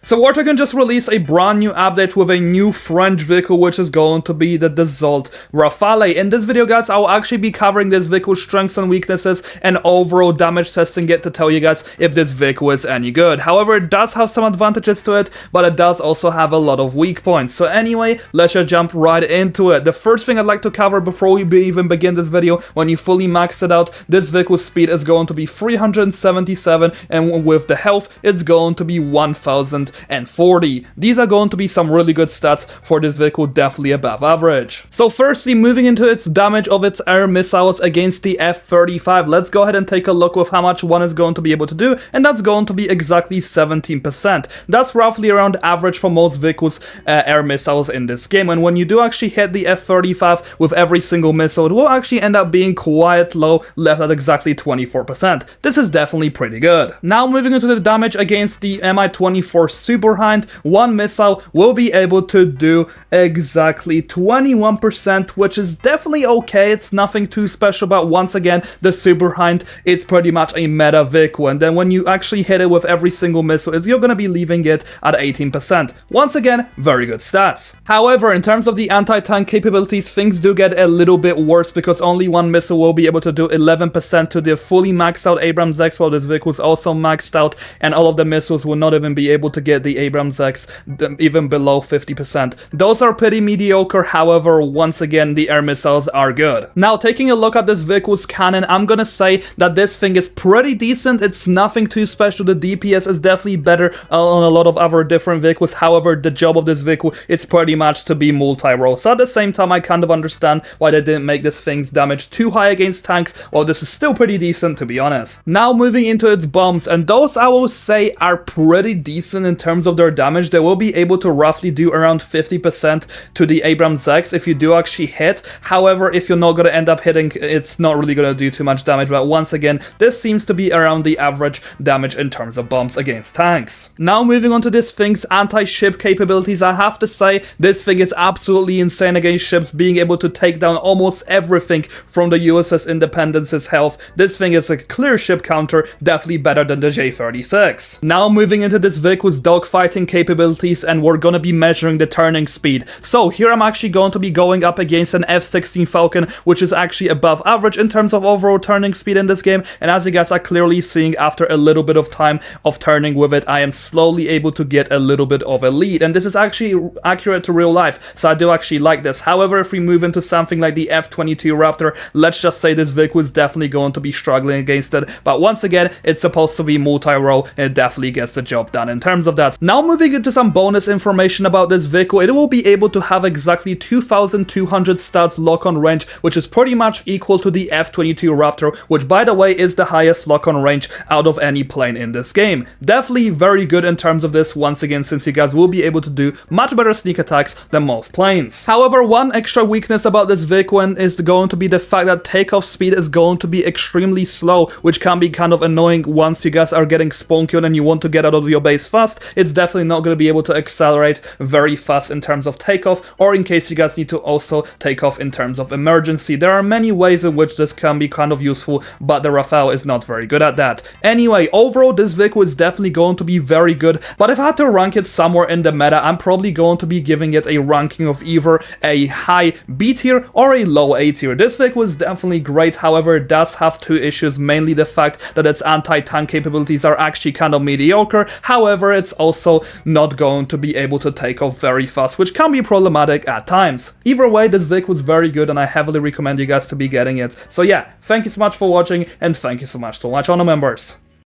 So Warthog just released a brand new update with a new French vehicle, which is going to be the Dessault Rafale. In this video, guys, I'll actually be covering this vehicle's strengths and weaknesses and overall damage testing it to tell you guys if this vehicle is any good. However, it does have some advantages to it, but it does also have a lot of weak points. So anyway, let's just jump right into it. The first thing I'd like to cover before we even begin this video, when you fully max it out, this vehicle's speed is going to be 377, and with the health, it's going to be 1040. These are going to be some really good stats for this vehicle, definitely above average. So firstly, moving into its damage of its air missiles against the F-35, let's go ahead and take a look with how much one is going to be able to do, and that's going to be exactly 17%. That's roughly around average for most vehicles' air missiles in this game, and when you do actually hit the F-35 with every single missile, it will actually end up being quite low, left at exactly 24%. This is definitely pretty good. Now moving into the damage against the Mi-24 Super Hind, one missile will be able to do exactly 21%, which is definitely okay. It's nothing too special, but once again, the Super Hind, it's pretty much a meta vehicle, and then when you actually hit it with every single missile, you're gonna be leaving it at 18%. Once again, very good stats. However, in terms of the anti-tank capabilities, things do get a little bit worse, because only one missile will be able to do 11% to the fully maxed out Abrams X, while this vehicle is also maxed out, and all of the missiles will not even be able to get the Abrams X even below 50%. Those are pretty mediocre. However, once again, the air missiles are good. Now, taking a look at this vehicle's cannon, I'm gonna say that this thing is pretty decent. It's nothing too special. The DPS is definitely better on a lot of other different vehicles. However, the job of this vehicle is pretty much to be multi-role. So at the same time, I kind of understand why they didn't make this thing's damage too high against tanks, while this is still pretty decent, to be honest. Now moving into its bombs, and those I will say are pretty decent in terms of their damage. They will be able to roughly do around 50% to the Abrams X if you do actually hit. However, if you're not going to end up hitting, it's not really going to do too much damage, but once again, this seems to be around the average damage in terms of bombs against tanks. Now moving on to this thing's anti-ship capabilities, I have to say this thing is absolutely insane against ships, being able to take down almost everything from the USS Independence's health. This thing is a clear ship counter, definitely better than the J-36. Now moving into this vehicle's dogfighting capabilities, and we're gonna be measuring the turning speed. So here I'm actually going to be going up against an F-16 Falcon, which is actually above average in terms of overall turning speed in this game, and as you guys are clearly seeing, after a little bit of time of turning with it, I am slowly able to get a little bit of a lead, and this is actually accurate to real life, so I do actually like this. However, if we move into something like the F-22 Raptor, let's just say this vehicle is definitely going to be struggling against it, but once again, it's supposed to be multi-role, and it definitely gets the job done in terms of that. Now moving into some bonus information about this vehicle, it will be able to have exactly 2200 stats lock-on range, which is pretty much equal to the F-22 Raptor, which by the way is the highest lock-on range out of any plane in this game. Definitely very good in terms of this, once again, since you guys will be able to do much better sneak attacks than most planes. However, one extra weakness about this vehicle is going to be the fact that takeoff speed is going to be extremely slow, which can be kind of annoying once you guys are getting spawn killed and you want to get out of your base fast. It's definitely not going to be able to accelerate very fast in terms of takeoff, or in case you guys need to also take off in terms of emergency. There are many ways in which this can be kind of useful, but the Rafale is not very good at that. Anyway, overall, this vehicle is definitely going to be very good, but if I had to rank it somewhere in the meta, I'm probably going to be giving it a ranking of either a high B tier or a low A tier. This vehicle is definitely great, however, it does have two issues, mainly the fact that its anti-tank capabilities are actually kind of mediocre. However, it's also not going to be able to take off very fast, which can be problematic at times. Either way, this vehicle is very good, and I heavily recommend you guys to be getting it. So yeah, thank you so much for watching, and thank you so much to my channel members.